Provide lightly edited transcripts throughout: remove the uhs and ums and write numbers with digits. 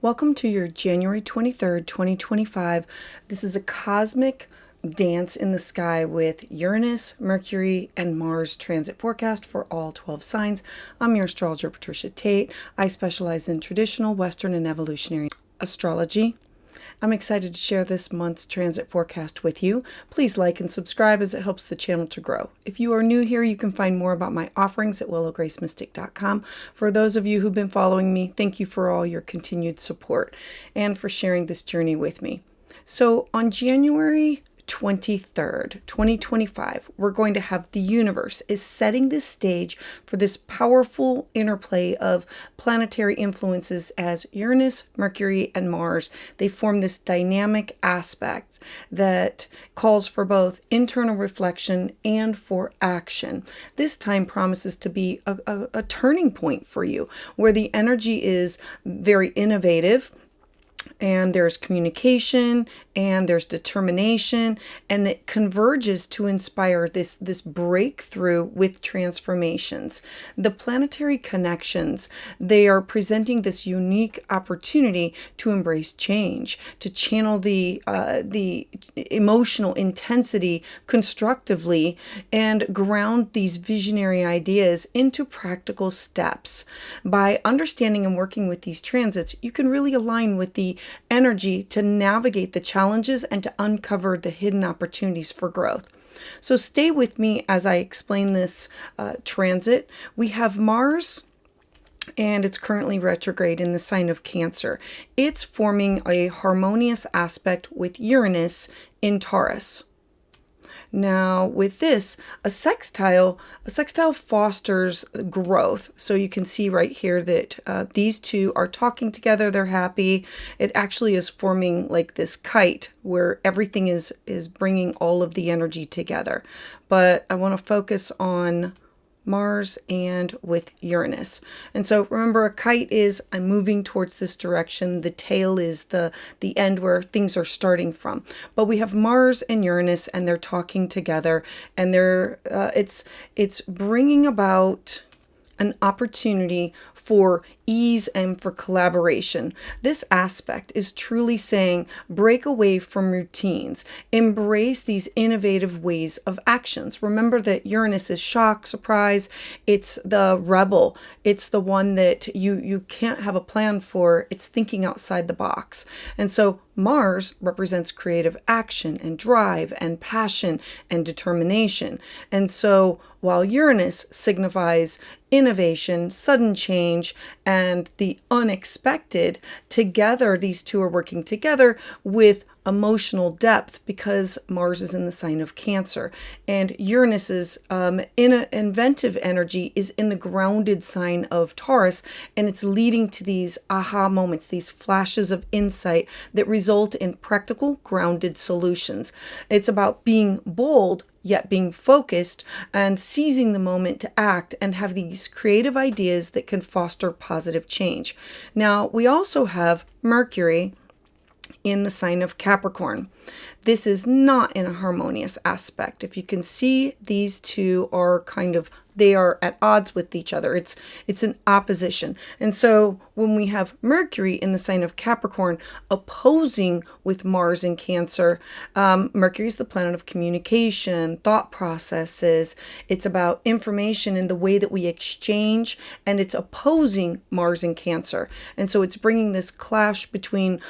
Welcome to your January 23rd, 2025. This is a cosmic dance in the sky with Uranus, Mercury, and Mars transit forecast for all 12 signs. I'm your astrologer, Patricia Tate. I specialize in traditional, Western, and evolutionary astrology. I'm excited to share this month's transit forecast with you. Please like and subscribe as it helps the channel to grow. If you are new here, you can find more about my offerings at willowgracemystic.com. For those of you who've been following me, thank you for all your continued support and for sharing this journey with me. So on January 23rd, 2025, we're going to have the universe is setting this stage for this powerful interplay of planetary influences as Uranus, Mercury, and Mars. They form this dynamic aspect that calls for both internal reflection and for action. This time promises to be a turning point for you, where the energy is very innovative, and there's communication and there's determination, and it converges to inspire this breakthrough with transformations. The planetary connections, they are presenting this unique opportunity to embrace change, to channel the emotional intensity constructively, and ground these visionary ideas into practical steps. By understanding and working with these transits, you can really align with the energy to navigate the challenges and to uncover the hidden opportunities for growth. So stay with me as I explain this transit. We have Mars, and it's currently retrograde in the sign of Cancer. It's forming a harmonious aspect with Uranus in Taurus. Now, with this, a sextile fosters growth. So you can see right here that these two are talking together. They're happy. It actually is forming like this kite where everything is bringing all of the energy together. But I want to focus on Mars and with Uranus. And so remember, a kite is I'm moving towards this direction. The tail is the end where things are starting from. But we have Mars and Uranus, and they're talking together, and they're it's bringing about an opportunity for ease and for collaboration. This aspect is truly saying break away from routines, embrace these innovative ways of actions. Remember that Uranus is shock, surprise. It's the rebel. It's the one that you can't have a plan for. It's thinking outside the box. And so Mars represents creative action and drive and passion and determination. And so while Uranus signifies innovation, sudden change, and the unexpected, together these two are working together with emotional depth because Mars is in the sign of Cancer, and Uranus's inventive energy is in the grounded sign of Taurus, and it's leading to these aha moments, these flashes of insight that result in practical, grounded solutions. It's about being bold yet being focused and seizing the moment to act and have these creative ideas that can foster positive change. Now, we also have Mercury in the sign of Capricorn. This is not in a harmonious aspect. If you can see, these two are they are at odds with each other. It's an opposition. And so when we have Mercury in the sign of Capricorn opposing with Mars in Cancer, Mercury is the planet of communication, thought processes. It's about information and the way that we exchange, and it's opposing Mars in Cancer. And so it's bringing this clash between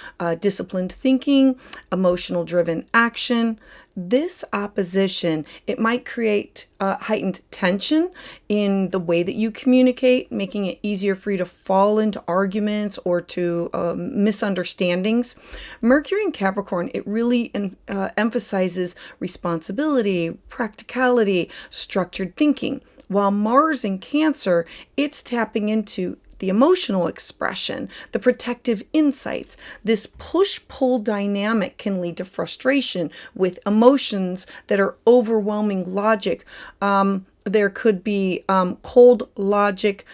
disciplined thinking, emotional driven action. This opposition, it might create heightened tension in the way that you communicate, making it easier for you to fall into arguments or to misunderstandings. Mercury in Capricorn, it really emphasizes responsibility, practicality, structured thinking. While Mars in Cancer, it's tapping into the emotional expression, the protective insights. This push-pull dynamic can lead to frustration with emotions that are overwhelming logic. There could be cold logic,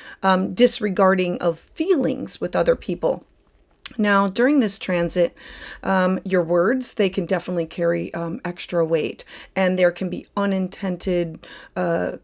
disregarding of feelings with other people. Now, during this transit, your words, they can definitely carry extra weight, and there can be unintended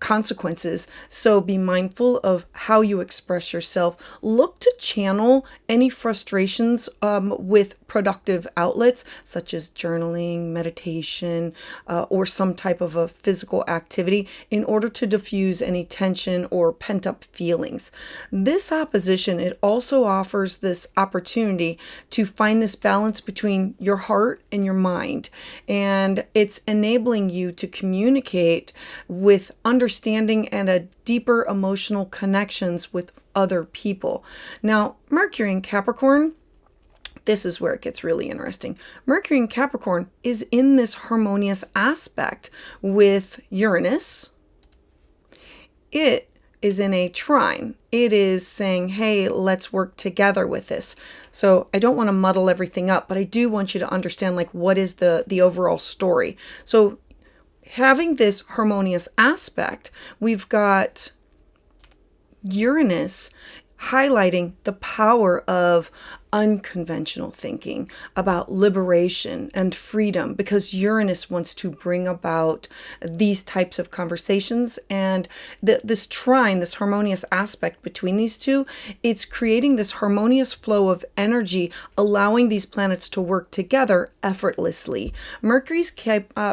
consequences. So be mindful of how you express yourself. Look to channel any frustrations with productive outlets, such as journaling, meditation, or some type of a physical activity in order to diffuse any tension or pent-up feelings. This opposition, it also offers this opportunity to find this balance between your heart and your mind. And it's enabling you to communicate with understanding and a deeper emotional connections with other people. Now, Mercury in Capricorn, this is where it gets really interesting. Mercury in Capricorn is in this harmonious aspect with Uranus. It is in a trine. It is saying, hey, let's work together with this. So I don't want to muddle everything up, but I do want you to understand like what is the overall story. So having this harmonious aspect, we've got Uranus highlighting the power of unconventional thinking, about liberation and freedom, because Uranus wants to bring about these types of conversations. And this trine, this harmonious aspect between these two, it's creating this harmonious flow of energy, allowing these planets to work together effortlessly. Mercury's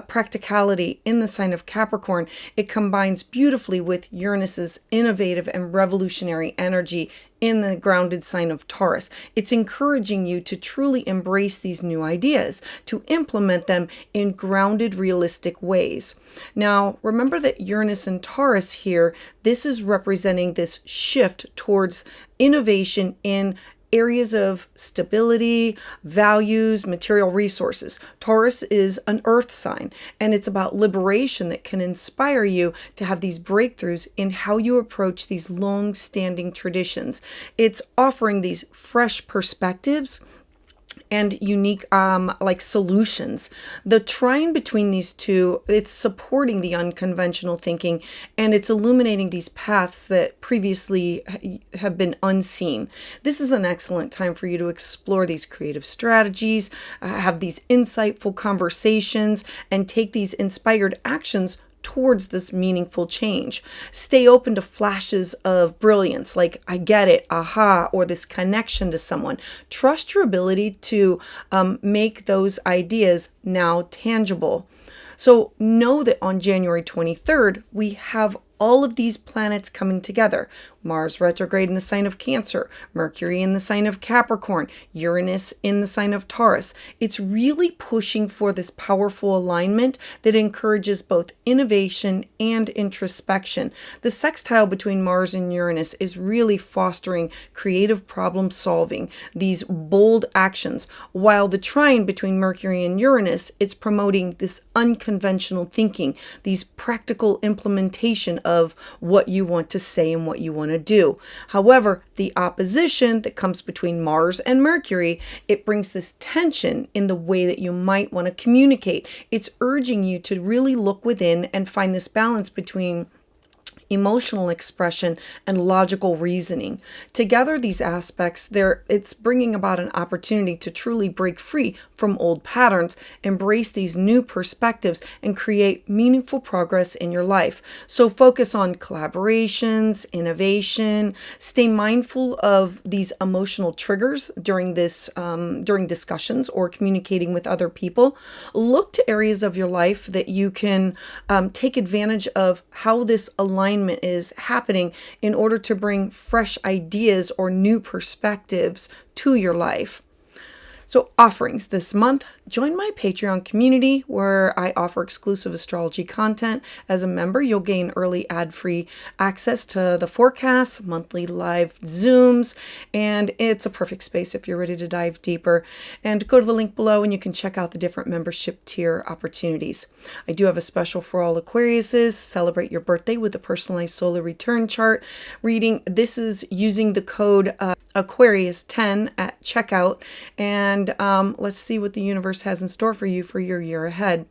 practicality in the sign of Capricorn, it combines beautifully with Uranus's innovative and revolutionary energy in the grounded sign of Taurus. It's encouraging you to truly embrace these new ideas, to implement them in grounded, realistic ways. Now, remember that Uranus and Taurus here, this is representing this shift towards innovation in areas of stability, values, material resources. Taurus is an earth sign, and it's about liberation that can inspire you to have these breakthroughs in how you approach these long-standing traditions. It's offering these fresh perspectives and unique like solutions. The trine between these two, it's supporting the unconventional thinking, and it's illuminating these paths that previously have been unseen. This is an excellent time for you to explore these creative strategies, have these insightful conversations, and take these inspired actions towards this meaningful change. Stay open to flashes of brilliance, like I get it, aha, or this connection to someone. Trust your ability to make those ideas now tangible. So know that on January 23rd, we have all of these planets coming together. Mars retrograde in the sign of Cancer, Mercury in the sign of Capricorn, Uranus in the sign of Taurus. It's really pushing for this powerful alignment that encourages both innovation and introspection. The sextile between Mars and Uranus is really fostering creative problem solving, these bold actions, while the trine between Mercury and Uranus, it's promoting this unconventional thinking, these practical implementation of what you want to say and what you want to do. However, the opposition that comes between Mars and Mercury, it brings this tension in the way that you might want to communicate. It's urging you to really look within and find this balance between emotional expression and logical reasoning. Together, these aspects, it's bringing about an opportunity to truly break free from old patterns, embrace these new perspectives, and create meaningful progress in your life. So focus on collaborations, innovation, stay mindful of these emotional triggers during discussions or communicating with other people. Look to areas of your life that you can take advantage of how this alignment is happening in order to bring fresh ideas or new perspectives to your life. So offerings this month, join my Patreon community where I offer exclusive astrology content. As a member, you'll gain early ad-free access to the forecasts, monthly live Zooms, and it's a perfect space if you're ready to dive deeper. And go to the link below and you can check out the different membership tier opportunities. I do have a special for all Aquariuses. Celebrate your birthday with a personalized solar return chart reading. This is using the code Aquarius 10 at checkout, and let's see what the universe has in store for you for your year ahead.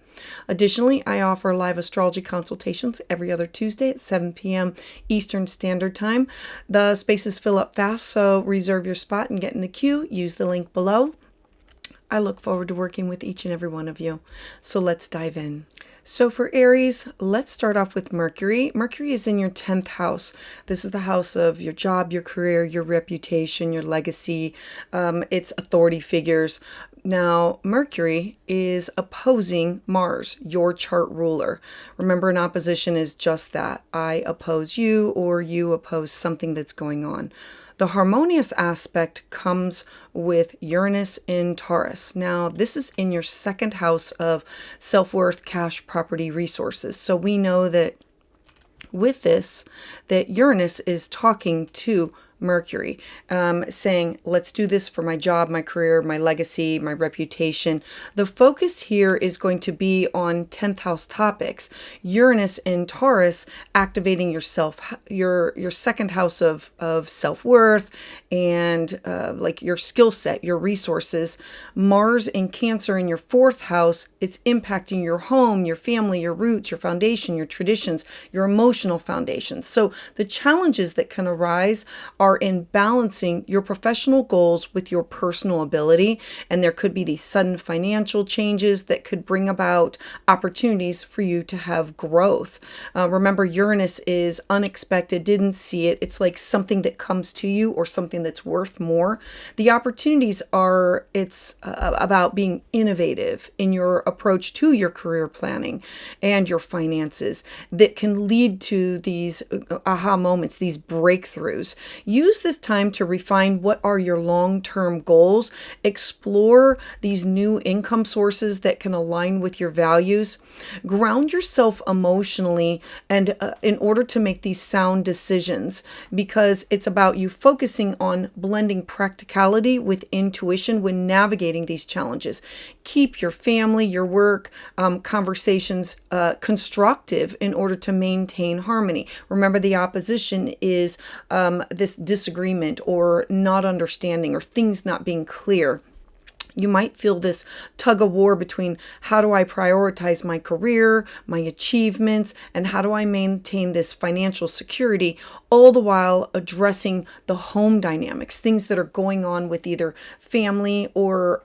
Additionally, I offer live astrology consultations every other Tuesday at 7 p.m. Eastern Standard Time. The spaces fill up fast, so reserve your spot and get in the queue. Use the link below. I look forward to working with each and every one of you. So let's dive in. So for Aries, let's start off with Mercury. Mercury is in your 10th house. This is the house of your job, your career, your reputation, your legacy. It's authority figures. Now, Mercury is opposing Mars, your chart ruler. Remember, an opposition is just that. I oppose you, or you oppose something that's going on. The harmonious aspect comes with Uranus in Taurus. Now, this is in your second house of self-worth, cash, property, resources. So we know that with this, that Uranus is talking to Mercury, saying, let's do this for my job, my career, my legacy, my reputation. The focus here is going to be on 10th house topics. Uranus in Taurus activating your second house of self-worth and like your skill set, your resources. Mars in Cancer in your 4th house, it's impacting your home, your family, your roots, your foundation, your traditions, your emotional foundations. So the challenges that can arise are in balancing your professional goals with your personal ability. And there could be these sudden financial changes that could bring about opportunities for you to have growth. Remember, Uranus is unexpected, didn't see it. It's like something that comes to you or something that's worth more. The opportunities are, it's about being innovative in your approach to your career planning and your finances that can lead to these aha moments, these breakthroughs. Use this time to refine what are your long-term goals. Explore these new income sources that can align with your values. Ground yourself emotionally and in order to make these sound decisions, because it's about you focusing on blending practicality with intuition when navigating these challenges. Keep your family, your work, conversations constructive in order to maintain harmony. Remember, the opposition is this disagreement or not understanding or things not being clear. You might feel this tug of war between how do I prioritize my career, my achievements, and how do I maintain this financial security, all the while addressing the home dynamics, things that are going on with either family or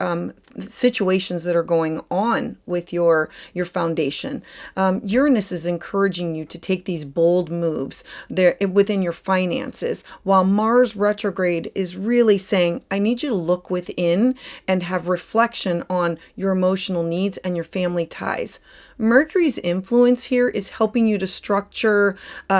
situations that are going on with your foundation. Uranus is encouraging you to take these bold moves there within your finances, while Mars retrograde is really saying, I need you to look within and have reflection on your emotional needs and your family ties. Mercury's influence here is helping you to structure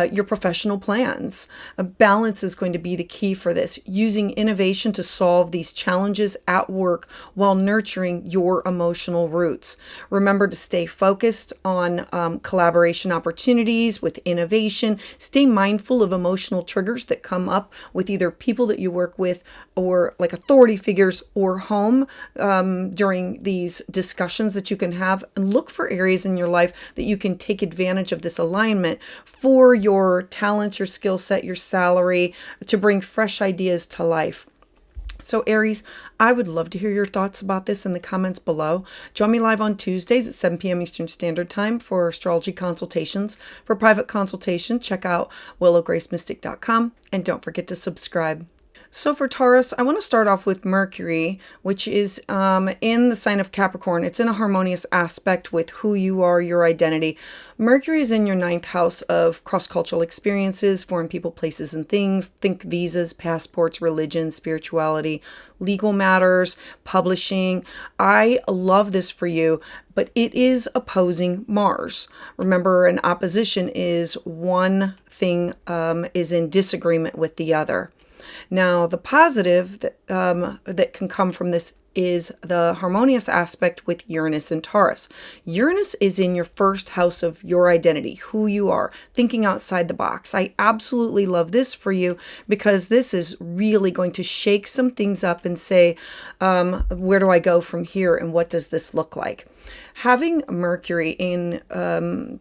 your professional plans. A balance is going to be the key for this, using innovation to solve these challenges at work while nurturing your emotional roots. Remember to stay focused on collaboration opportunities with innovation. Stay mindful of emotional triggers that come up with either people that you work with or like authority figures or home during these discussions that you can have, and look for areas in your life that you can take advantage of this alignment for your talents, your skill set, your salary, to bring fresh ideas to life. So Aries, I would love to hear your thoughts about this in the comments below. Join me live on Tuesdays at 7 p.m. Eastern Standard Time for astrology consultations. For private consultation, check out willowgracemystic.com, and don't forget to subscribe. So for Taurus, I want to start off with Mercury, which is in the sign of Capricorn. It's in a harmonious aspect with who you are, your identity. Mercury is in your 9th house of cross-cultural experiences, foreign people, places, and things. Think visas, passports, religion, spirituality, legal matters, publishing. I love this for you, but it is opposing Mars. Remember, an opposition is one thing is in disagreement with the other. Now, the positive that can come from this is the harmonious aspect with Uranus and Taurus. Uranus is in your 1st house of your identity, who you are, thinking outside the box. I absolutely love this for you because this is really going to shake some things up and say, where do I go from here and what does this look like? Having Mercury in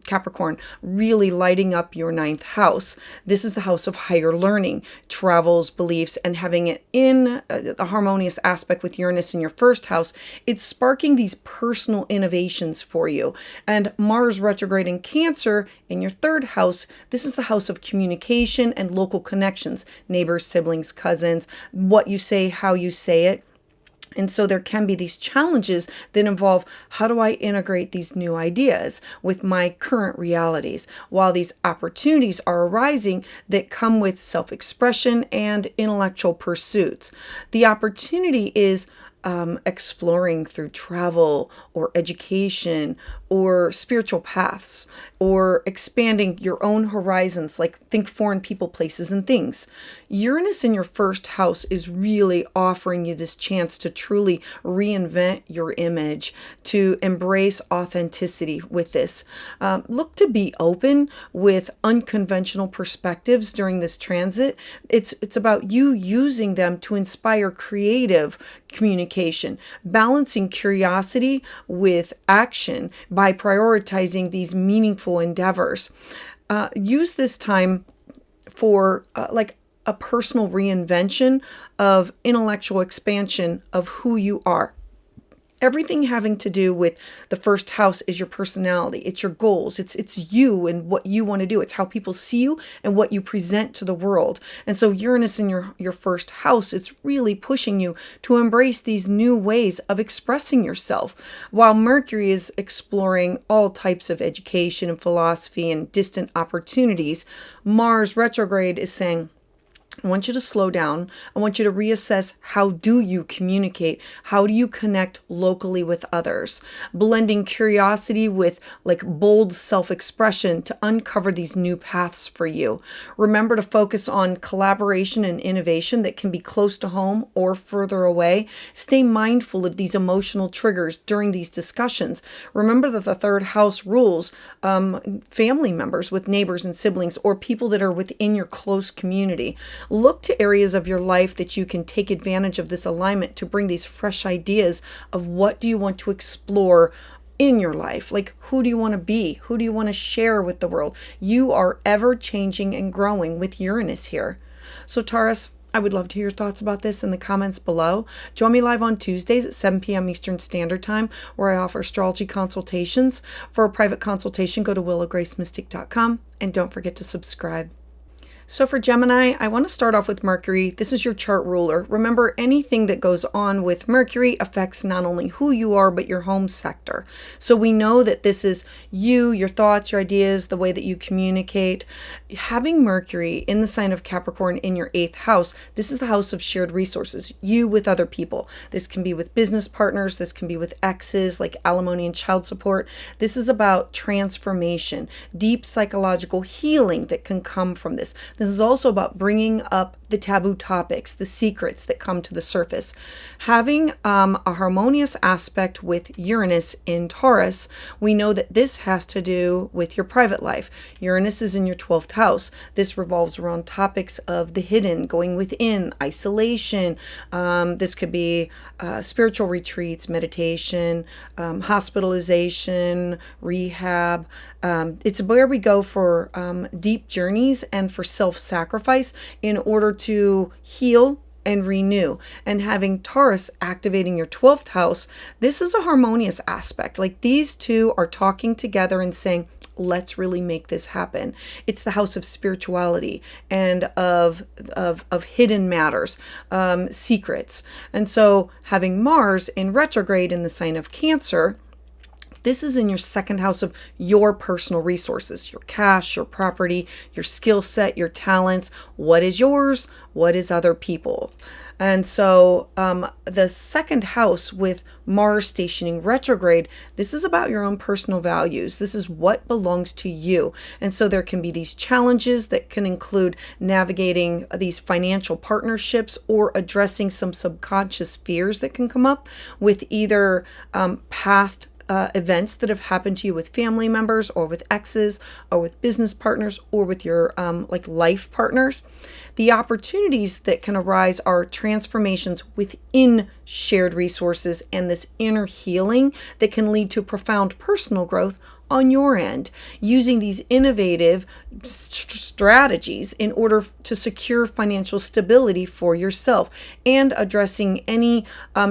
Capricorn really lighting up your ninth house. This is the house of higher learning, travels, beliefs, and having it in a harmonious aspect with Uranus in your first house, it's sparking these personal innovations for you. And Mars retrograde in Cancer in your third house, this is the house of communication and local connections, neighbors, siblings, cousins, what you say, how you say it. And so there can be these challenges that involve, how do I integrate these new ideas with my current realities, while these opportunities are arising that come with self-expression and intellectual pursuits. The opportunity is exploring through travel or education or spiritual paths, or expanding your own horizons, like think foreign people, places, and things. Uranus in your first house is really offering you this chance to truly reinvent your image, to embrace authenticity with this. Look to be open with unconventional perspectives during this transit. It's about you using them to inspire creative communication, balancing curiosity with action by prioritizing these meaningful endeavors. Use this time for like a personal reinvention of intellectual expansion of who you are. Everything having to do with the first house is your personality. It's your goals. It's you and what you want to do. It's how people see you and what you present to the world. And so Uranus in your first house, it's really pushing you to embrace these new ways of expressing yourself. While Mercury is exploring all types of education and philosophy and distant opportunities, Mars retrograde is saying, I want you to slow down. I want you to reassess, how do you communicate? How do you connect locally with others? Blending curiosity with like bold self-expression to uncover these new paths for you. Remember to focus on collaboration and innovation that can be close to home or further away. Stay mindful of these emotional triggers during these discussions. Remember that the third house rules family members with neighbors and siblings, or people that are within your close community. Look to areas of your life that you can take advantage of this alignment to bring these fresh ideas of what do you want to explore in your life. Like, who do you want to be? Who do you want to share with the world? You are ever changing and growing with Uranus here. So Taurus, I would love to hear your thoughts about this in the comments below. Join me live on Tuesdays at 7 p.m. Eastern Standard Time, where I offer astrology consultations. For a private consultation, go to willowgracemystic.com, and don't forget to subscribe. So for Gemini, I want to start off with Mercury. This is your chart ruler. Remember, anything that goes on with Mercury affects not only who you are, but your home sector. So we know that this is you, your thoughts, your ideas, the way that you communicate. Having Mercury in the sign of Capricorn in your 8th house, this is the house of shared resources, you with other people. This can be with business partners. This can be with exes, like alimony and child support. This is about transformation, deep psychological healing that can come from this. This is also about bringing up the taboo topics, the secrets that come to the surface. Having a harmonious aspect with Uranus in Taurus, we know that this has to do with your private life. Uranus is in your 12th house. This revolves around topics of the hidden, going within, isolation. This could be spiritual retreats, meditation, hospitalization, rehab. It's where we go for deep journeys and for self-sacrifice in order to heal and renew. And having Taurus activating your 12th house, this is a harmonious aspect. Like, these two are talking together and saying, let's really make this happen. It's the house of spirituality and of hidden matters, secrets. And so having Mars in retrograde in the sign of Cancer, this is in your 2nd house of your personal resources, your cash, your property, your skill set, your talents. What is yours? What is other people? And so the 2nd house with Mars stationing retrograde, this is about your own personal values. This is what belongs to you. And so there can be these challenges that can include navigating these financial partnerships or addressing some subconscious fears that can come up with either past events that have happened to you with family members or with exes or with business partners or with your like life partners. The opportunities that can arise are transformations within shared resources and this inner healing that can lead to profound personal growth on your end, using these innovative strategies in order to secure financial stability for yourself and addressing any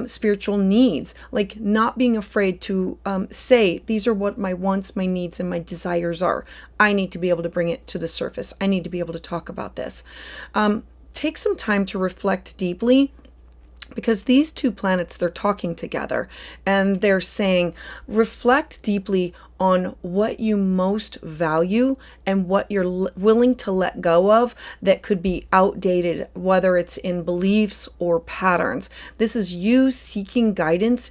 spiritual needs, like not being afraid to say, these are what my wants, my needs, and my desires are. I need to be able to bring it to the surface. I need to be able to talk about this. Take some time to reflect deeply, because these two planets, they're talking together and they're saying, reflect deeply on what you most value and what you're willing to let go of that could be outdated, whether it's in beliefs or patterns. This is you seeking guidance,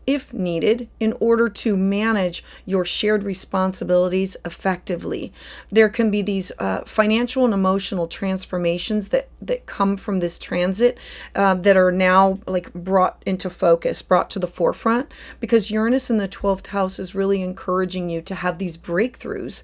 if needed, in order to manage your shared responsibilities effectively. There can be these financial and emotional transformations that come from this transit that are now like brought into focus, brought to the forefront, because Uranus in the 12th house is really encouraging you to have these breakthroughs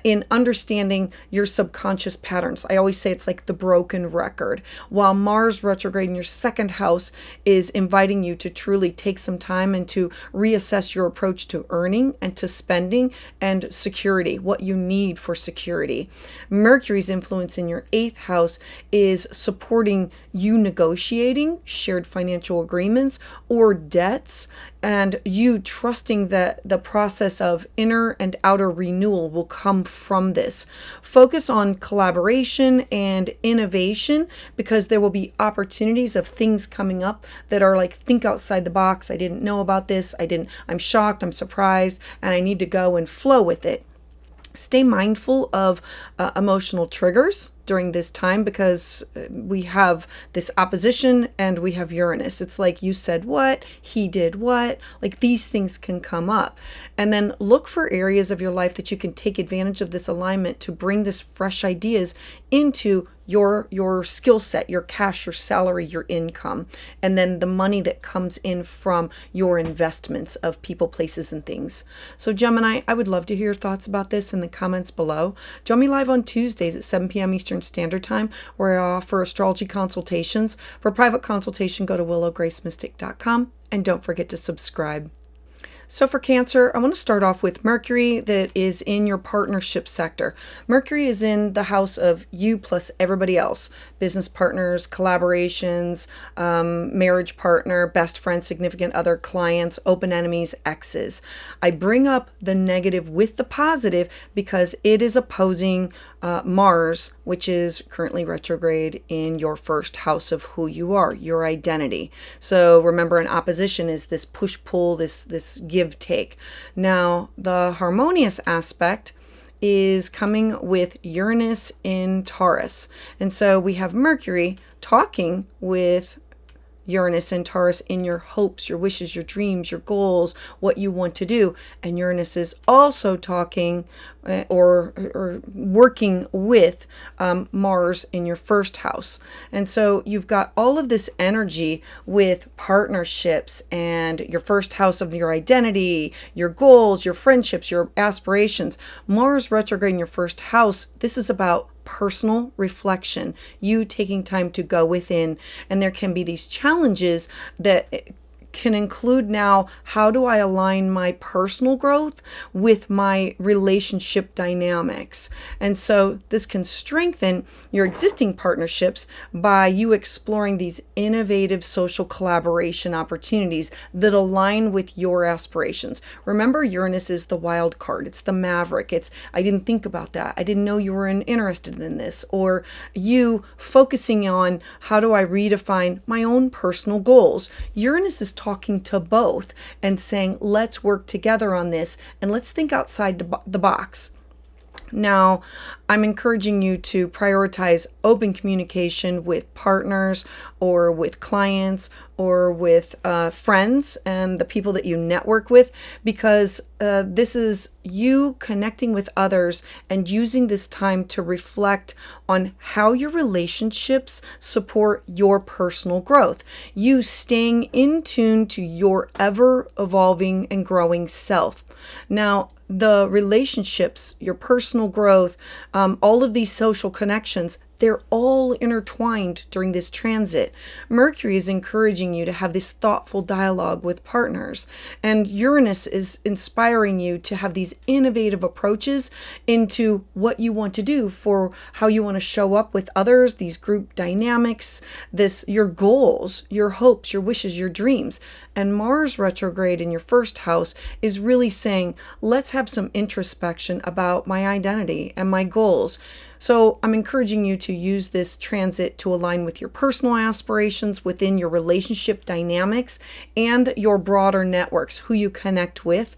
in understanding your subconscious patterns. I always say it's like the broken record, while Mars retrograde in your second house is inviting you to truly take some time and to reassess your approach to earning and to spending and security, what you need for security. Mercury's influence in your 8th house is supporting you negotiating shared financial agreements or debts, and you trusting that the process of inner and outer renewal will come from this. Focus on collaboration and innovation, because there will be opportunities of things coming up that are like, think outside the box. I didn't know about this. I'm shocked, I'm surprised, and I need to go and flow with it. Stay mindful of emotional triggers during this time, because we have this opposition and we have Uranus. It's like, you said what, he did what, like these things can come up. And then look for areas of your life that you can take advantage of this alignment to bring this fresh ideas into your skill set, your cash, your salary, your income, and then the money that comes in from your investments of people, places, and things. So Gemini, I would love to hear your thoughts about this in the comments below. Join me live on Tuesdays at 7 p.m. Eastern Standard Time, where I offer astrology consultations. For private consultation, go to willowgracemystic.com, and don't forget to subscribe. So for Cancer, I want to start off with Mercury that is in your partnership sector. Mercury is in the house of you plus everybody else. Business partners, collaborations, marriage partner, best friend, significant other, clients, open enemies, exes. I bring up the negative with the positive because it is opposing Mars, which is currently retrograde in your first house of who you are, your identity. So remember, an opposition is this push-pull, this give-take. Now, the harmonious aspect is coming with Uranus in Taurus. And so we have Mercury talking with Uranus and Taurus in your hopes, your wishes, your dreams, your goals, what you want to do. And Uranus is also talking or working with Mars in your first house. And so you've got all of this energy with partnerships and your first house of your identity, your goals, your friendships, your aspirations. Mars retrograde in your first house, this is about personal reflection, you taking time to go within. And there can be these challenges that can include now, how do I align my personal growth with my relationship dynamics? And so this can strengthen your existing partnerships by you exploring these innovative social collaboration opportunities that align with your aspirations. Remember, Uranus is the wild card. It's the maverick. It's, I didn't think about that. I didn't know you were interested in this. Or you focusing on, how do I redefine my own personal goals? Uranus is talking to both and saying, let's work together on this and let's think outside the box. Now, I'm encouraging you to prioritize open communication with partners or with clients or with friends and the people that you network with, because this is you connecting with others and using this time to reflect on how your relationships support your personal growth. You staying in tune to your ever evolving and growing self. Now, the relationships, your personal growth, all of these social connections, they're all intertwined during this transit. Mercury is encouraging you to have this thoughtful dialogue with partners, and Uranus is inspiring you to have these innovative approaches into what you want to do, for how you want to show up with others, these group dynamics, your goals, your hopes, your wishes, your dreams. And Mars retrograde in your first house is really saying, let's have some introspection about my identity and my goals. So I'm encouraging you to use this transit to align with your personal aspirations within your relationship dynamics and your broader networks, who you connect with.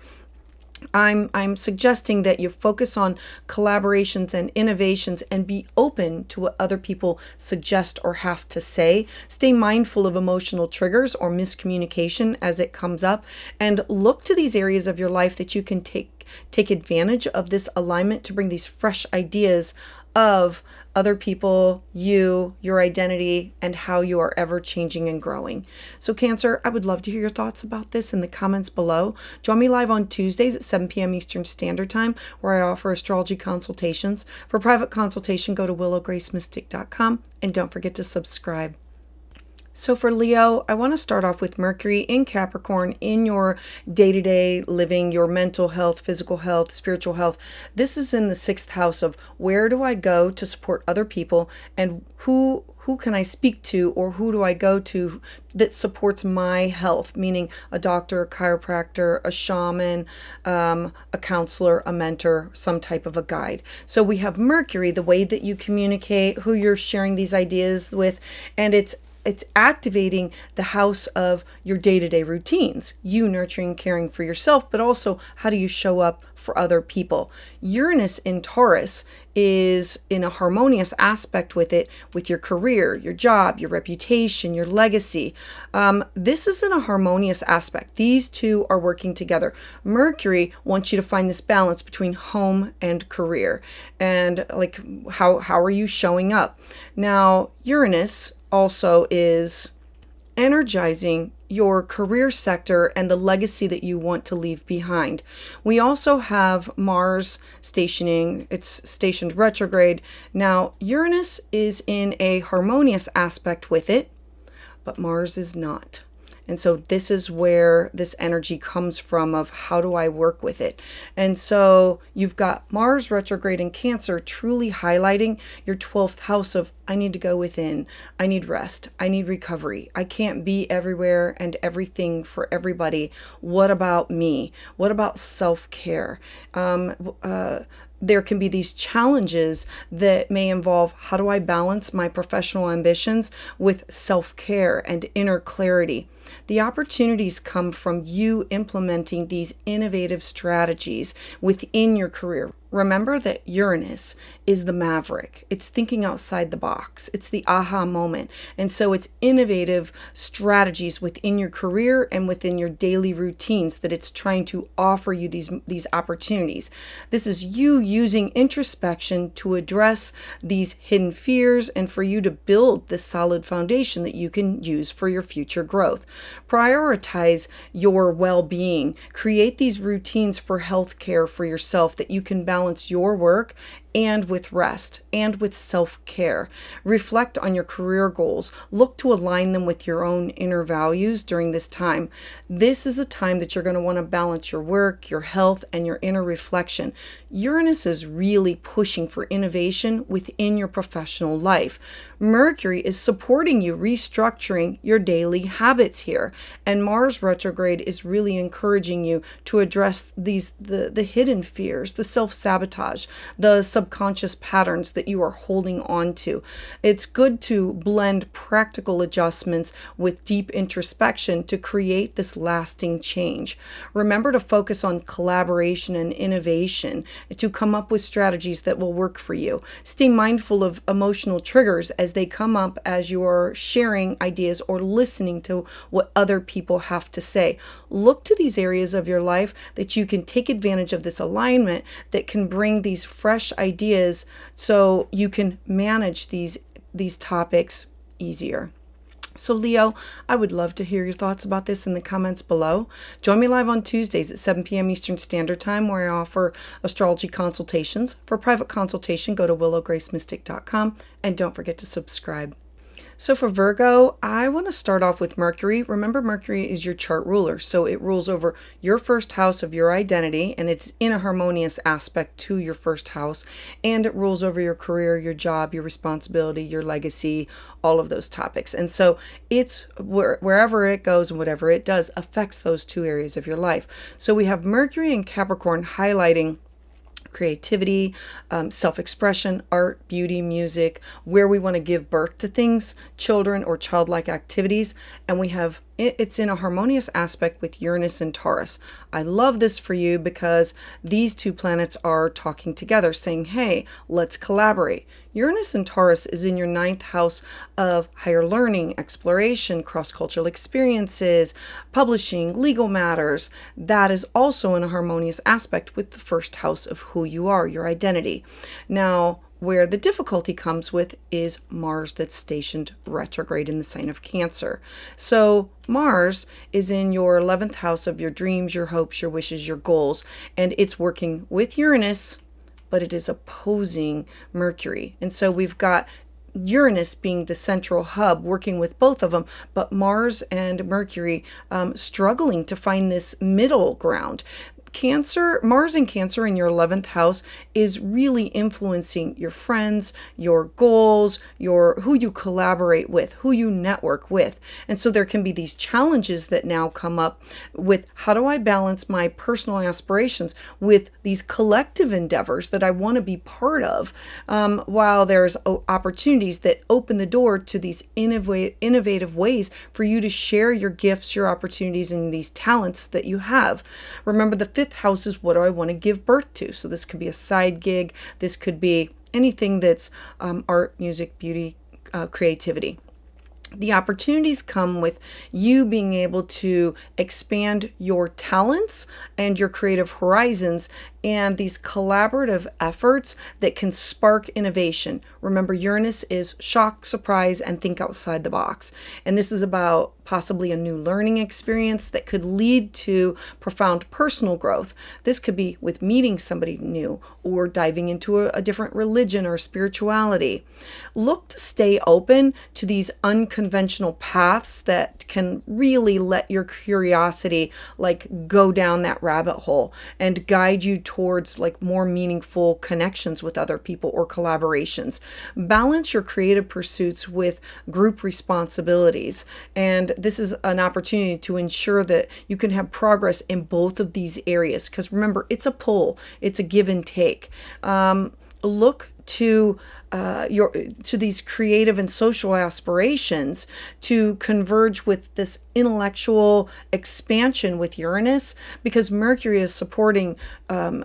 I'm suggesting that you focus on collaborations and innovations and be open to what other people suggest or have to say. Stay mindful of emotional triggers or miscommunication as it comes up, and look to these areas of your life that you can take advantage of this alignment to bring these fresh ideas of other people, your identity, and how you are ever changing and growing. So Cancer, I would love to hear your thoughts about this in the comments below. Join me live on Tuesdays at 7 p.m. Eastern Standard Time, where I offer astrology consultations. For private consultation, go to willowgracemystic.com, and don't forget to subscribe. So for Leo, I want to start off with Mercury in Capricorn in your day-to-day living, your mental health, physical health, spiritual health. This is in the 6th house of where do I go to support other people, and who can I speak to, or who do I go to that supports my health, meaning a doctor, a chiropractor, a shaman, a counselor, a mentor, some type of a guide. So we have Mercury, the way that you communicate, who you're sharing these ideas with, and it's activating the house of your day-to-day routines, you nurturing, caring for yourself, but also how do you show up for other people. Uranus in Taurus is in a harmonious aspect with it, with your career, your job, your reputation, your legacy. This is in a harmonious aspect. These two are working together. Mercury wants you to find this balance between home and career, and like how are you showing up. Now, Uranus also is energizing your career sector and the legacy that you want to leave behind. We also have Mars stationing, it's stationed retrograde. Now, Uranus is in a harmonious aspect with it, but Mars is not. And so this is where this energy comes from, of how do I work with it? And so you've got Mars retrograde in Cancer truly highlighting your 12th house of I need to go within, I need rest, I need recovery, I can't be everywhere and everything for everybody. What about me? What about self-care? There can be these challenges that may involve how do I balance my professional ambitions with self-care and inner clarity. The opportunities come from you implementing these innovative strategies within your career. Remember that Uranus is the maverick. It's thinking outside the box. It's the aha moment. And so it's innovative strategies within your career and within your daily routines that it's trying to offer you these opportunities. This is you using introspection to address these hidden fears and for you to build this solid foundation that you can use for your future growth. Prioritize your well-being. Create these routines for health care for yourself that you can balance your work and with rest and with self-care. Reflect on your career goals. Look to align them with your own inner values during this time. This is a time that you're going to want to balance your work, your health, and your inner reflection. Uranus is really pushing for innovation within your professional life. Mercury is supporting you, restructuring your daily habits here. And Mars retrograde is really encouraging you to address the hidden fears, the self-sabotage, the subconscious patterns that you are holding on to. It's good to blend practical adjustments with deep introspection to create this lasting change. Remember to focus on collaboration and innovation to come up with strategies that will work for you. Stay mindful of emotional triggers as they come up as you are sharing ideas or listening to what other people have to say. Look to these areas of your life that you can take advantage of this alignment that can bring these fresh ideas so you can manage these topics easier. So Leo, I would love to hear your thoughts about this in the comments below. Join me live on Tuesdays at 7 p.m. Eastern Standard Time, where I offer astrology consultations. For private consultation, go to willowgracemystic.com, and don't forget to subscribe. So for Virgo, I want to start off with Mercury. Remember, Mercury is your chart ruler, so it rules over your first house of your identity, and it's in a harmonious aspect to your first house, and it rules over your career, your job, your responsibility, your legacy, all of those topics. And so it's wherever it goes and whatever it does affects those two areas of your life. So we have Mercury and Capricorn highlighting creativity, self-expression, art, beauty, music, where we want to give birth to things, children or childlike activities. And we have it's in a harmonious aspect with Uranus and Taurus. I love this for you because these two planets are talking together, saying, hey, let's collaborate. Uranus and Taurus is in your 9th house of higher learning, exploration, cross-cultural experiences, publishing, legal matters. That is also in a harmonious aspect with the first house of who you are, your identity. Now, where the difficulty comes with is Mars that's stationed retrograde in the sign of Cancer. So Mars is in your 11th house of your dreams, your hopes, your wishes, your goals, and it's working with Uranus, but it is opposing Mercury. And so we've got Uranus being the central hub, working with both of them, but Mars and Mercury struggling to find this middle ground. Mars in Cancer in your 11th house is really influencing your friends, your goals, who you collaborate with, who you network with. And so there can be these challenges that now come up with how do I balance my personal aspirations with these collective endeavors that I want to be part of, while there's opportunities that open the door to these innovative ways for you to share your gifts, your opportunities, and these talents that you have. Remember, the 5th house is what do I want to give birth to. So this could be a side gig. This could be anything that's art, music, beauty, creativity. The opportunities come with you being able to expand your talents and your creative horizons and these collaborative efforts that can spark innovation. Remember, Uranus is shock, surprise, and think outside the box. And this is about possibly a new learning experience that could lead to profound personal growth. This could be with meeting somebody new or diving into a different religion or spirituality. Look to stay open to these unconventional paths that can really let your curiosity go down that rabbit hole and guide you towards more meaningful connections with other people or collaborations. Balance your creative pursuits with group responsibilities. And this is an opportunity to ensure that you can have progress in both of these areas. Because remember, it's a pull, it's a give and take. Look to these creative and social aspirations to converge with this intellectual expansion with Uranus, because Mercury is supporting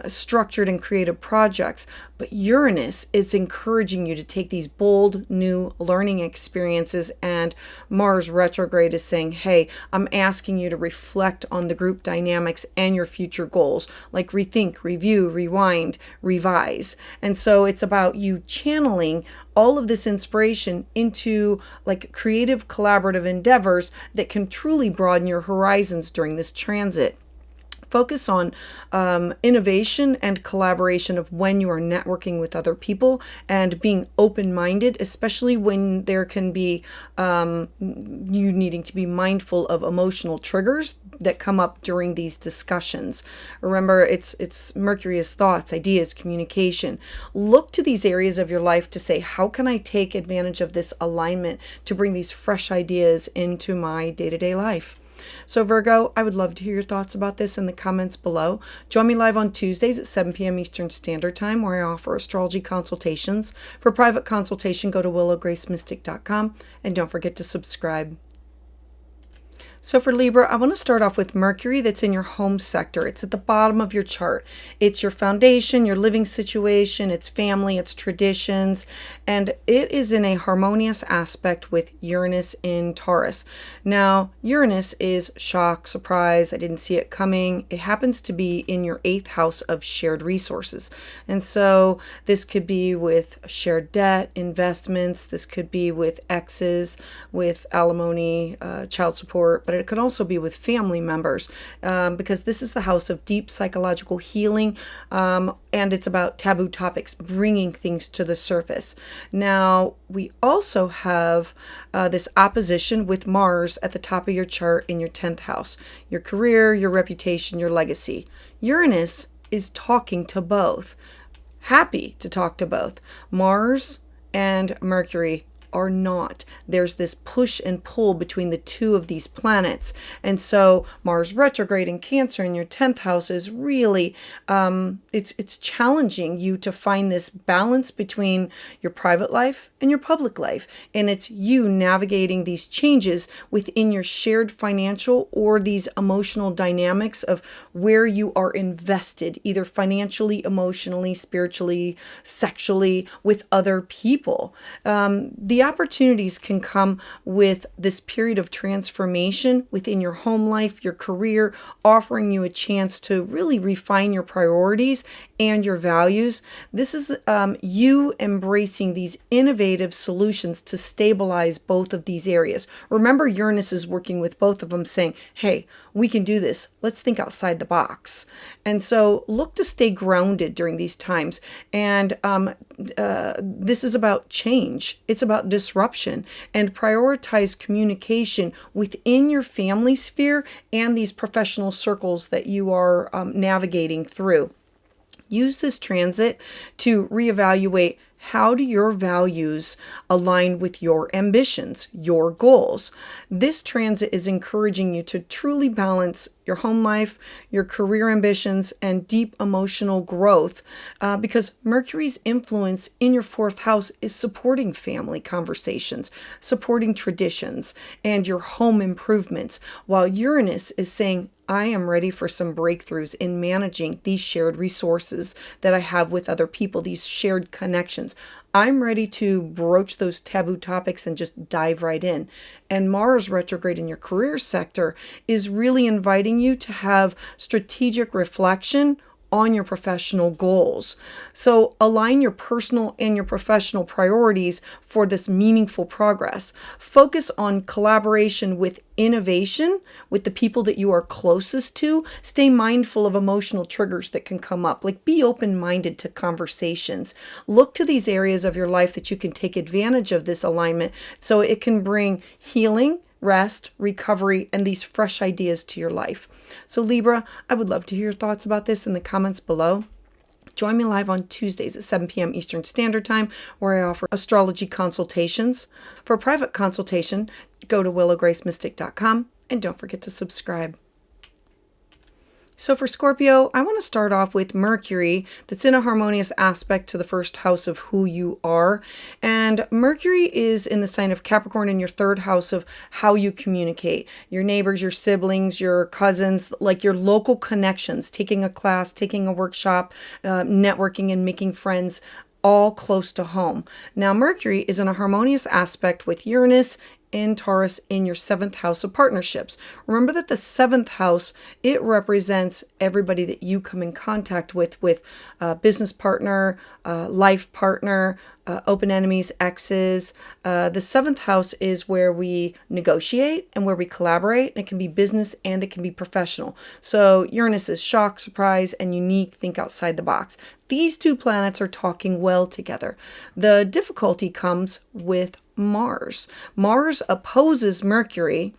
structured and creative projects, but Uranus is encouraging you to take these bold new learning experiences, and Mars retrograde is saying, hey, I'm asking you to reflect on the group dynamics and your future goals, like rethink, review, rewind, revise. And so it's about you channeling all of this inspiration into creative collaborative endeavors that can truly broaden your horizons during this transit. Focus on innovation and collaboration of when you are networking with other people and being open-minded, especially when there can be you needing to be mindful of emotional triggers that come up during these discussions. Remember, it's Mercury is thoughts, ideas, communication. Look to these areas of your life to say, how can I take advantage of this alignment to bring these fresh ideas into my day-to-day life? So Virgo, I would love to hear your thoughts about this in the comments below. Join me live on Tuesdays at 7 p.m. Eastern Standard Time, where I offer astrology consultations. For private consultation, go to willowgracemystic.com, and don't forget to subscribe. So for Libra, I want to start off with Mercury that's in your home sector. It's at the bottom of your chart. It's your foundation, your living situation, it's family, it's traditions, and it is in a harmonious aspect with Uranus in Taurus. Now, Uranus is shock, surprise, I didn't see it coming. It happens to be in your 8th house of shared resources. And so this could be with shared debt, investments, this could be with exes, with alimony, child support, but it could also be with family members because this is the house of deep psychological healing and it's about taboo topics, bringing things to the surface. Now, we also have this opposition with Mars at the top of your chart in your 10th house, your career, your reputation, your legacy. Uranus is talking to both, happy to talk to both. Mars and Mercury are not. There's this push and pull between the two of these planets. And so Mars retrograde in Cancer in your 10th house is really, it's challenging you to find this balance between your private life and your public life. And it's you navigating these changes within your shared financial or these emotional dynamics of where you are invested, either financially, emotionally, spiritually, sexually, with other people. The opportunities can come with this period of transformation within your home life, your career, offering you a chance to really refine your priorities and your values. This is you embracing these innovative solutions to stabilize both of these areas. Remember, Uranus is working with both of them saying, hey, we can do this. Let's think outside the box. And so look to stay grounded during these times. And this is about change. It's about disruption, and prioritize communication within your family sphere and these professional circles that you are navigating through. Use this transit to reevaluate, how do your values align with your ambitions, your goals? This transit is encouraging you to truly balance your home life, your career ambitions, and deep emotional growth because Mercury's influence in your 4th house is supporting family conversations, supporting traditions, and your home improvements, while Uranus is saying, I am ready for some breakthroughs in managing these shared resources that I have with other people, these shared connections. I'm ready to broach those taboo topics and just dive right in. And Mars retrograde in your career sector is really inviting you to have strategic reflection on your professional goals. So align your personal and your professional priorities for this meaningful progress. Focus on collaboration with innovation with the people that you are closest to. Stay mindful of emotional triggers that can come up. Like, be open-minded to conversations. Look to these areas of your life that you can take advantage of this alignment so it can bring healing, rest, recovery, and these fresh ideas to your life. So Libra, I would love to hear your thoughts about this in the comments below. Join me live on Tuesdays at 7 p.m. Eastern Standard Time, where I offer astrology consultations. For a private consultation, go to willowgracemystic.com, and don't forget to subscribe. So for Scorpio, I want to start off with Mercury that's in a harmonious aspect to the 1st house of who you are. And Mercury is in the sign of Capricorn in your 3rd house of how you communicate. Your neighbors, your siblings, your cousins, like your local connections, taking a class, taking a workshop, networking and making friends, all close to home. Now, Mercury is in a harmonious aspect with Uranus in Taurus in your 7th house of partnerships. Remember that the 7th house, it represents everybody that you come in contact with business partner, life partner, open enemies, exes. The seventh house is where we negotiate and where we collaborate. It can be business and it can be professional. So Uranus is shock, surprise, and unique. Think outside the box. These two planets are talking well together. The difficulty comes with Mars. Mars opposes Mercury,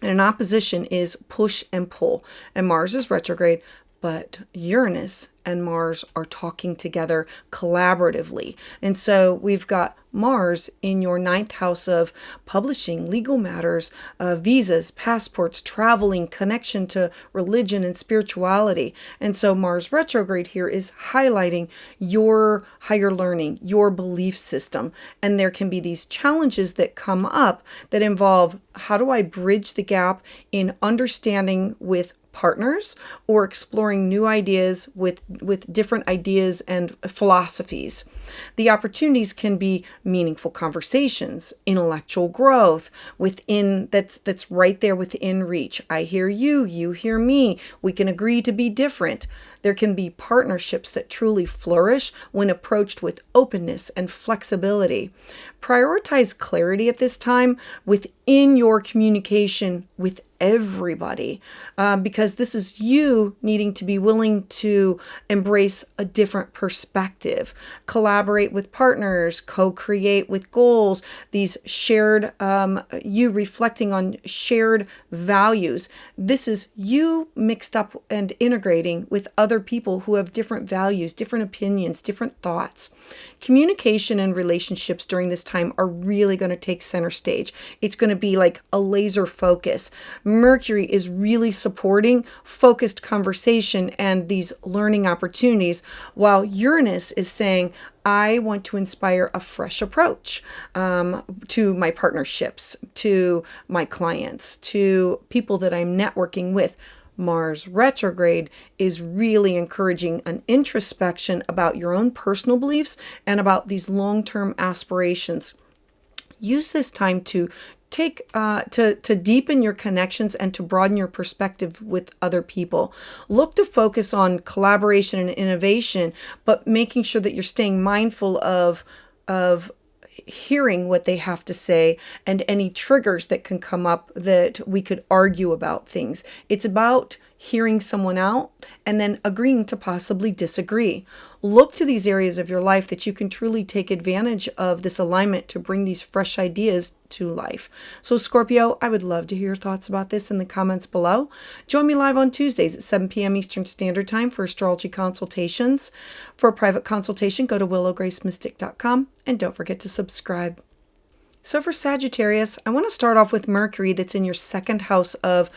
and an opposition is push and pull. And Mars is retrograde, but Uranus and Mars are talking together collaboratively. And so we've got Mars in your ninth house of publishing, legal matters, visas, passports, traveling, connection to religion and spirituality. And so Mars retrograde here is highlighting your higher learning, your belief system. And there can be these challenges that come up that involve, how do I bridge the gap in understanding with partners or exploring new ideas with different ideas and philosophies. The opportunities can be meaningful conversations, intellectual growth within that's right there within reach. I hear you, you hear me. We can agree to be different. There can be partnerships that truly flourish when approached with openness and flexibility. Prioritize clarity at this time within your communication with everybody, because this is you needing to be willing to embrace a different perspective, collaborate with partners, co-create with goals, these shared, you reflecting on shared values. This is you mixed up and integrating with other people who have different values, different opinions, different thoughts. Communication and relationships during this time are really going to take center stage. It's going to be like a laser focus. Mercury is really supporting focused conversation and these learning opportunities, while Uranus is saying, I want to inspire a fresh approach to my partnerships, to my clients, to people that I'm networking with. Mars retrograde is really encouraging an introspection about your own personal beliefs and about these long-term aspirations. Use this time to to deepen your connections and to broaden your perspective with other people. Look to focus on collaboration and innovation, but making sure that you're staying mindful of hearing what they have to say and any triggers that can come up that we could argue about things. It's about hearing someone out and then agreeing to possibly disagree. Look to these areas of your life that you can truly take advantage of this alignment to bring these fresh ideas to life. So Scorpio, I would love to hear your thoughts about this in the comments below. Join me live on Tuesdays at 7 p.m. Eastern Standard Time for astrology consultations. For a private consultation, go to willowgracemystic.com and don't forget to subscribe. So for Sagittarius, I want to start off with Mercury that's in your second house of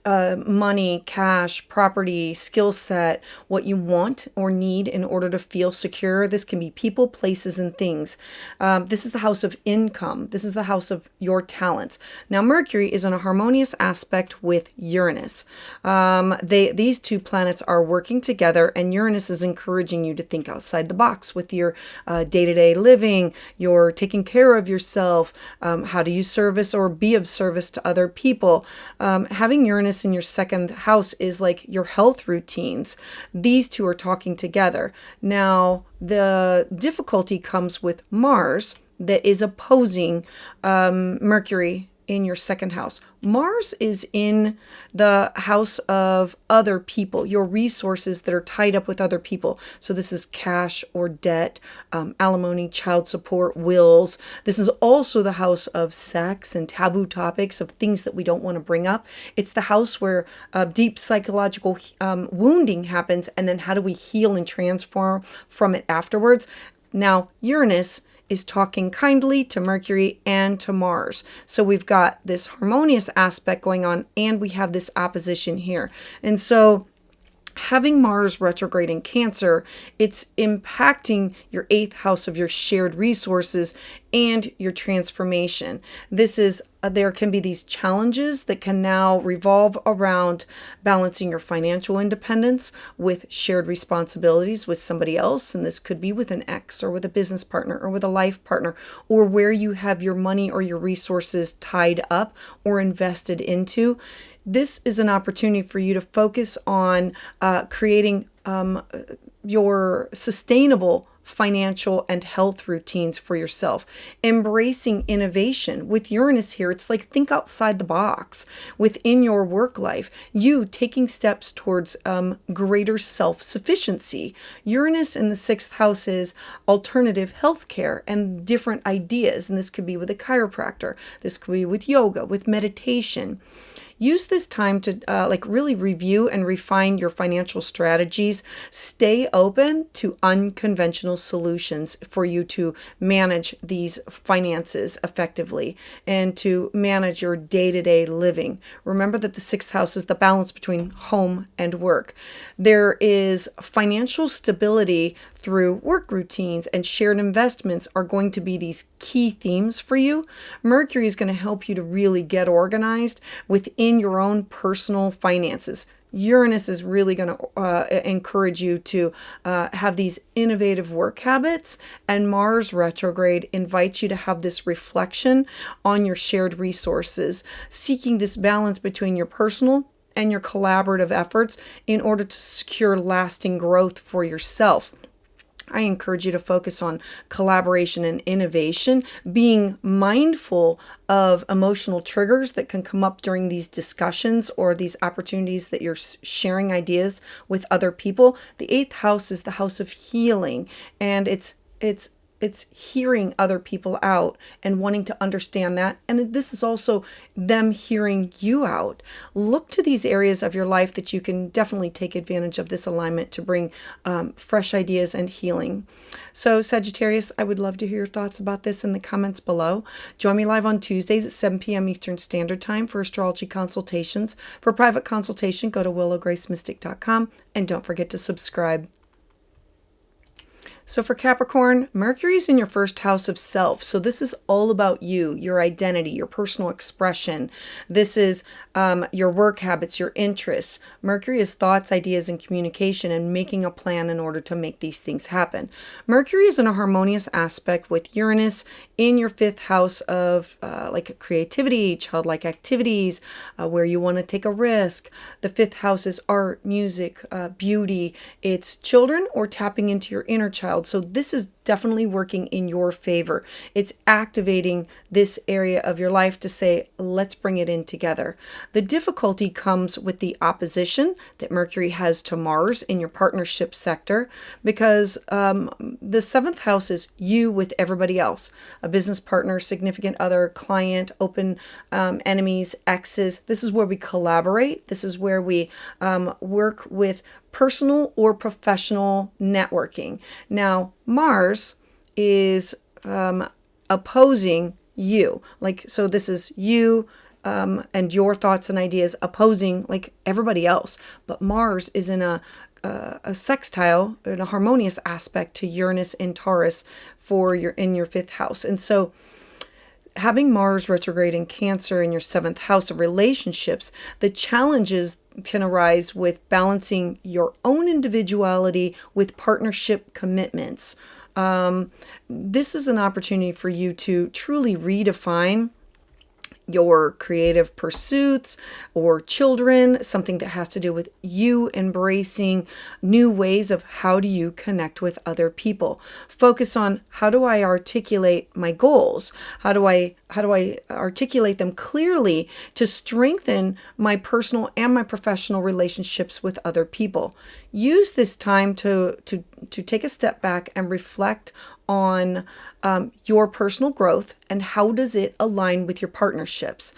money, cash, property, skill set, what you want or need in order to feel secure. This can be people, places, and things. This is the house of income. This is the house of your talents. Now, Mercury is in a harmonious aspect with Uranus. These two planets are working together, and Uranus is encouraging you to think outside the box with your day-to-day living, your taking care of yourself, how do you service or be of service to other people. Having Uranus in your second house is like your health routines. These two are talking together. Now, the difficulty comes with Mars that is opposing Mercury in your second house. Mars is in the house of other people, your resources that are tied up with other people. So this is cash or debt, alimony, child support, wills. This is also the house of sex and taboo topics of things that we don't want to bring up. It's the house where deep psychological wounding happens, and then how do we heal and transform from it afterwards? Now, Uranus is talking kindly to Mercury and to Mars. So we've got this harmonious aspect going on, and we have this opposition here. And so having Mars retrograde in Cancer, it's impacting your eighth house of your shared resources and your transformation. This is, there can be these challenges that can now revolve around balancing your financial independence with shared responsibilities with somebody else. And this could be with an ex or with a business partner or with a life partner, or where you have your money or your resources tied up or invested into. This is an opportunity for you to focus on creating your sustainable financial and health routines for yourself. Embracing innovation. With Uranus here, it's like think outside the box within your work life. You taking steps towards greater self-sufficiency. Uranus in the 6th house is alternative healthcare and different ideas. And this could be with a chiropractor. This could be with yoga, with meditation. Use this time to really review and refine your financial strategies. Stay open to unconventional solutions for you to manage these finances effectively and to manage your day-to-day living. Remember that the 6th house is the balance between home and work. There is financial stability through work routines, and shared investments are going to be these key themes for you. Mercury is going to help you to really get organized within your own personal finances. Uranus is really going to encourage you to have these innovative work habits, and Mars retrograde invites you to have this reflection on your shared resources, seeking this balance between your personal and your collaborative efforts in order to secure lasting growth for yourself. I encourage you to focus on collaboration and innovation, being mindful of emotional triggers that can come up during these discussions or these opportunities that you're sharing ideas with other people. The 8th house is the house of healing, and it's hearing other people out and wanting to understand that. And this is also them hearing you out. Look to these areas of your life that you can definitely take advantage of this alignment to bring fresh ideas and healing. So Sagittarius, I would love to hear your thoughts about this in the comments below. Join me live on Tuesdays at 7 p.m. Eastern Standard Time for astrology consultations. For private consultation, go to willowgracemystic.com, and don't forget to subscribe. So for Capricorn, Mercury is in your 1st house of self. So this is all about you, your identity, your personal expression. This is your work habits, your interests. Mercury is thoughts, ideas, and communication, and making a plan in order to make these things happen. Mercury is in a harmonious aspect with Uranus in your 5th house of creativity, childlike activities, where you want to take a risk. The 5th house is art, music, beauty. It's children or tapping into your inner child. So this is definitely working in your favor. It's activating this area of your life to say, let's bring it in together. The difficulty comes with the opposition that Mercury has to Mars in your partnership sector, because the 7th house is you with everybody else, a business partner, significant other, client, open enemies, exes. This is where we collaborate. This is where we work with personal or professional networking. Now, Mars is opposing you. So this is you and your thoughts and ideas opposing everybody else. But Mars is in a sextile, in a harmonious aspect to Uranus in Taurus in your 5th house. And so having Mars retrograde in Cancer in your 7th house of relationships, the challenges can arise with balancing your own individuality with partnership commitments. This is an opportunity for you to truly redefine your creative pursuits or children, something that has to do with you embracing new ways of how do you connect with other people. Focus on how do I articulate my goals? How do I articulate them clearly to strengthen my personal and my professional relationships with other people? Use this time to take a step back and reflect on your personal growth and how does it align with your partnerships.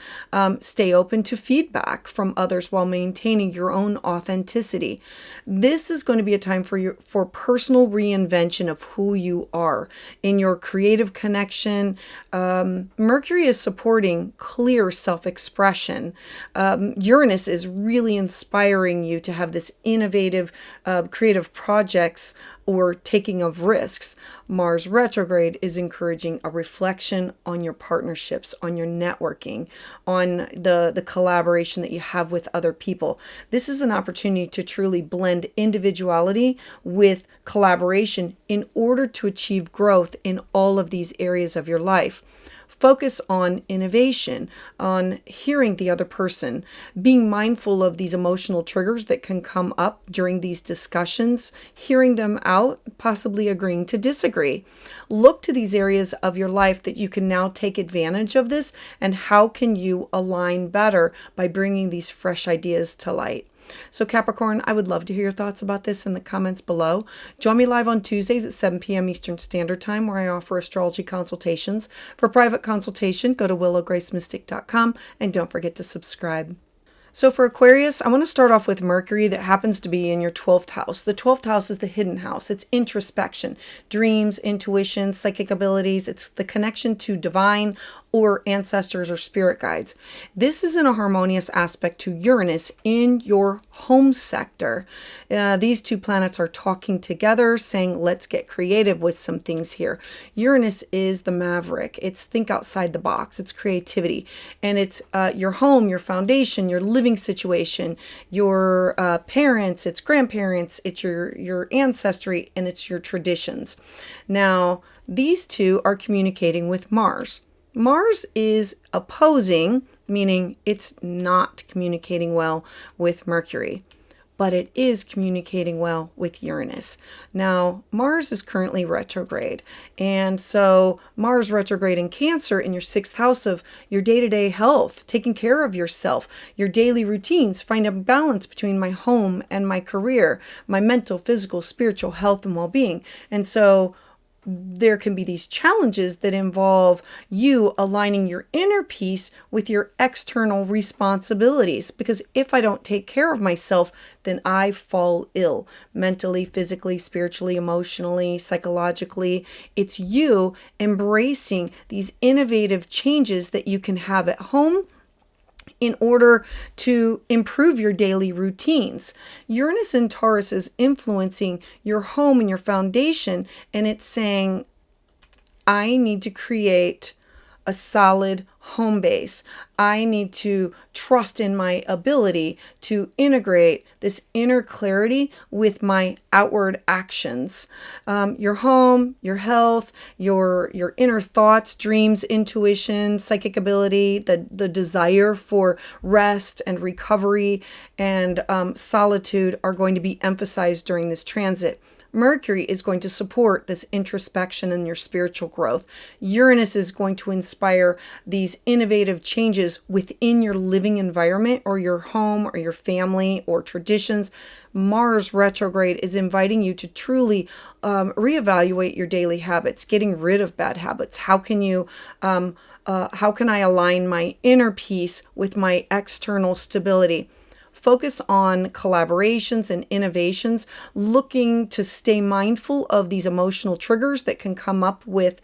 Stay open to feedback from others while maintaining your own authenticity. This is going to be a time for personal reinvention of who you are in your creative connection. Mercury is supporting clear self-expression. Uranus is really inspiring you to have this innovative, creative projects or taking of risks. Mars retrograde is encouraging a reflection on your partnerships, on your networking, on the collaboration that you have with other people. This is an opportunity to truly blend individuality with collaboration in order to achieve growth in all of these areas of your life. Focus on innovation, on hearing the other person, being mindful of these emotional triggers that can come up during these discussions, hearing them out, possibly agreeing to disagree. Look to these areas of your life that you can now take advantage of this, and how can you align better by bringing these fresh ideas to light. So Capricorn, I would love to hear your thoughts about this in the comments below. Join me live on Tuesdays at 7 p.m. Eastern Standard Time, where I offer astrology consultations. For private consultation, go to willowgracemystic.com, and don't forget to subscribe. So for Aquarius, I want to start off with Mercury, that happens to be in your 12th house. The 12th house is the hidden house. It's introspection, dreams, intuition, psychic abilities. It's the connection to divine or ancestors or spirit guides. This is in a harmonious aspect to Uranus in your home sector. These two planets are talking together, saying, let's get creative with some things here. Uranus is the maverick. It's think outside the box. It's creativity. And it's your home, your foundation, your living situation, your parents, it's grandparents, it's your ancestry, and it's your traditions. Now, these two are communicating with Mars. Mars is opposing, meaning it's not communicating well with Mercury, but it is communicating well with Uranus. Now, Mars is currently retrograde, and so Mars retrograde in Cancer in your 6th house of your day-to-day health, taking care of yourself, your daily routines, find a balance between my home and my career, my mental, physical, spiritual health and well-being. And so there can be these challenges that involve you aligning your inner peace with your external responsibilities. Because if I don't take care of myself, then I fall ill mentally, physically, spiritually, emotionally, psychologically. It's you embracing these innovative changes that you can have at home in order to improve your daily routines. Uranus in Taurus is influencing your home and your foundation, and it's saying, I need to create a solid home base. I need to trust in my ability to integrate this inner clarity with my outward actions. Your home, your health, your inner thoughts, dreams, intuition, psychic ability, the desire for rest and recovery and solitude are going to be emphasized during this transit. Mercury is going to support this introspection and your spiritual growth. Uranus is going to inspire these innovative changes within your living environment or your home or your family or traditions. Mars retrograde is inviting you to truly reevaluate your daily habits, getting rid of bad habits. How can I align my inner peace with my external stability? Focus on collaborations and innovations, looking to stay mindful of these emotional triggers that can come up with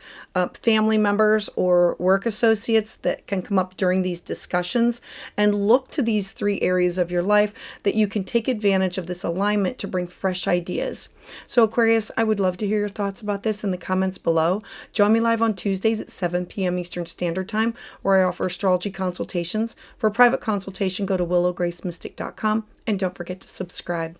family members or work associates that can come up during these discussions, and look to these 3 areas of your life that you can take advantage of this alignment to bring fresh ideas. So Aquarius, I would love to hear your thoughts about this in the comments below. Join me live on Tuesdays at 7 p.m. Eastern Standard Time, where I offer astrology consultations. For a private consultation, go to willowgracemystic.com, and don't forget to subscribe.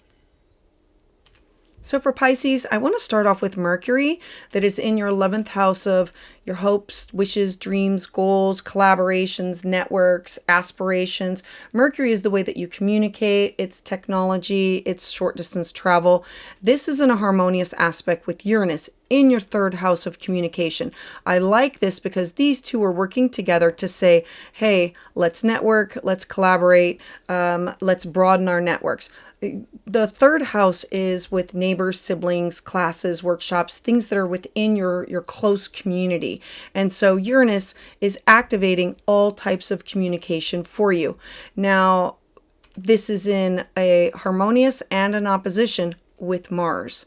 So for Pisces, I want to start off with Mercury, that is in your 11th house of your hopes, wishes, dreams, goals, collaborations, networks, aspirations. Mercury is the way that you communicate, it's technology, it's short distance travel. This is in a harmonious aspect with Uranus in your 3rd house of communication. I like this because these two are working together to say, hey, let's network, let's collaborate, let's broaden our networks. The 3rd house is with neighbors, siblings, classes, workshops, things that are within your close community. And so Uranus is activating all types of communication for you. Now, this is in a harmonious and an opposition with Mars.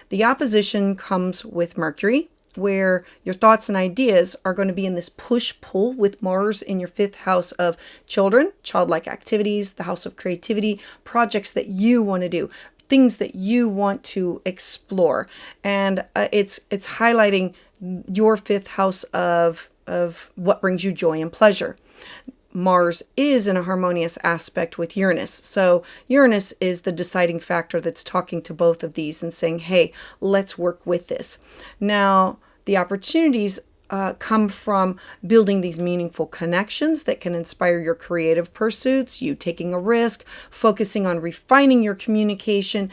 The opposition comes with Mercury, where your thoughts and ideas are going to be in this push-pull with Mars in your 5th house of children, childlike activities, the house of creativity, projects that you want to do, things that you want to explore. And it's highlighting your 5th house of what brings you joy and pleasure. Mars is in a harmonious aspect with Uranus. So Uranus is the deciding factor that's talking to both of these and saying, hey, let's work with this. Now, the opportunities come from building these meaningful connections that can inspire your creative pursuits, you taking a risk, focusing on refining your communication,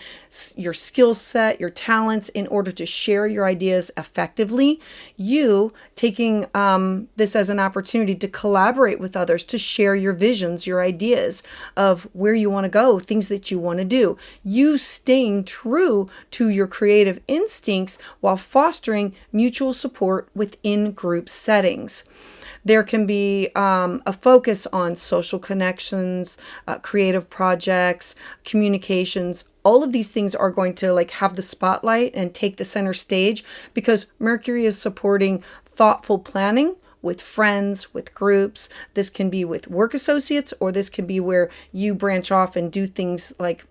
your skill set, your talents in order to share your ideas effectively, you taking this as an opportunity to collaborate with others, to share your visions, your ideas of where you want to go, things that you want to do, you staying true to your creative instincts while fostering mutual support within group settings. There can be a focus on social connections, creative projects, communications. All of these things are going to like have the spotlight and take the center stage because Mercury is supporting thoughtful planning with friends, with groups. This can be with work associates, or this can be where you branch off and do things like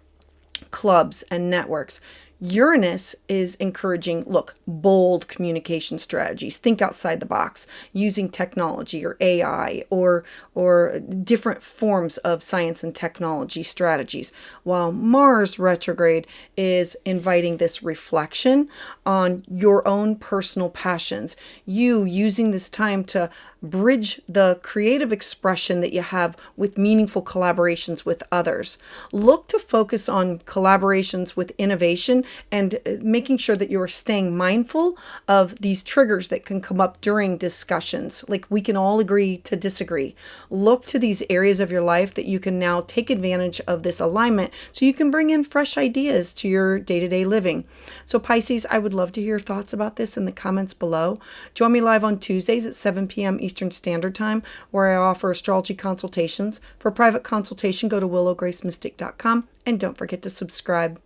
clubs and networks. Uranus is encouraging, look, bold communication strategies. Think outside the box, using technology or AI or different forms of science and technology strategies. While Mars retrograde is inviting this reflection on your own personal passions. You using this time to bridge the creative expression that you have with meaningful collaborations with others. Look to focus on collaborations with innovation and making sure that you are staying mindful of these triggers that can come up during discussions. Like we can all agree to disagree. Look to these areas of your life that you can now take advantage of this alignment so you can bring in fresh ideas to your day-to-day living. So Pisces, I would love to hear your thoughts about this in the comments below. Join me live on Tuesdays at 7 p.m. Eastern Standard Time, where I offer astrology consultations. For private consultation, go to willowgracemystic.com and don't forget to subscribe.